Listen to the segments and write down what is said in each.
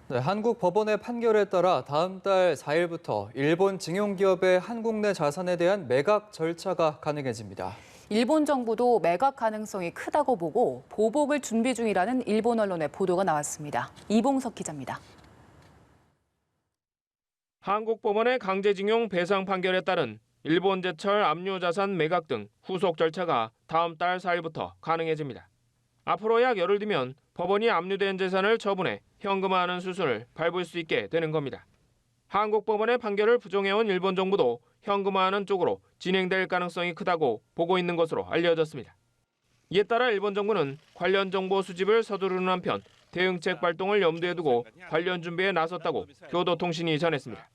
네, 한국 법원의 판결에 따라 다음 달 4일부터 일본 징용기업의 한국 내 자산에 대한 매각 절차가 가능해집니다. 일본 정부도 매각 가능성이 크다고 보고 보복을 준비 중이라는 일본 언론의 보도가 나왔습니다. 이봉석 기자입니다. 한국 법원의 강제징용 배상 판결에 따른 일본 제철 압류자산 매각 등 후속 절차가 다음 달 4일부터 가능해집니다. 앞으로 약 열흘 뒤면 법원이 압류된 재산을 처분해 현금화하는 수순을 밟을 수 있게 되는 겁니다. 한국 법원의 판결을 부정해온 일본 정부도 현금화하는 쪽으로 진행될 가능성이 크다고 보고 있는 것으로 알려졌습니다. 이에 따라 일본 정부는 관련 정보 수집을 서두르는 한편 대응책 발동을 염두에 두고 관련 준비에 나섰다고 교도통신이 전했습니다.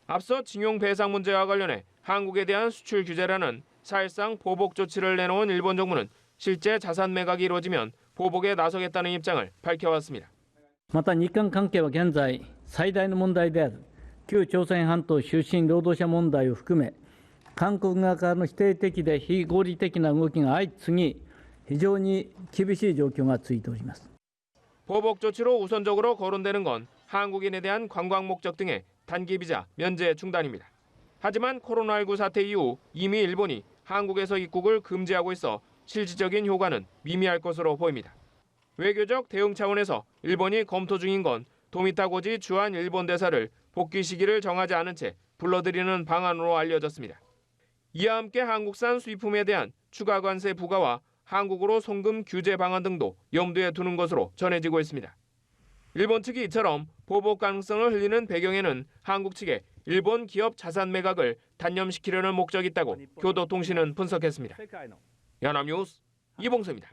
앞서 징용 배상 문제와 관련해 한국에 대한 수출 규제라는 사실상 보복 조치를 내놓은 일본 정부는 실제 자산 매각이 이루어지면 보복에 나서겠다는 입장을 밝혀왔습니다. また日韓関係は現在最大の問題である旧朝鮮半島出身労働者問題を含め韓国側からの否定的で非合理的な動きが相次ぎ非常に厳しい状況が続いております。 보복 조치로 우선적으로 거론되는 건 한국인에 대한 관광 목적 등의 단기 비자 면제 중단입니다. 하지만 코로나19 사태 이후 이미 일본이 한국에서 입국을 금지하고 있어 실질적인 효과는 미미할 것으로 보입니다. 외교적 대응 차원에서 일본이 검토 중인 건 도미타고지 주한 일본 대사를 복귀 시기를 정하지 않은 채 불러들이는 방안으로 알려졌습니다. 이와 함께 한국산 수입품에 대한 추가 관세 부과와 한국으로 송금 규제 방안 등도 염두에 두는 것으로 전해지고 있습니다. 일본 측이 이처럼 보복 가능성을 흘리는 배경에는 한국 측의 일본 기업 자산 매각을 단념시키려는 목적이 있다고 교도통신은 분석했습니다. 연합뉴스 이봉서입니다.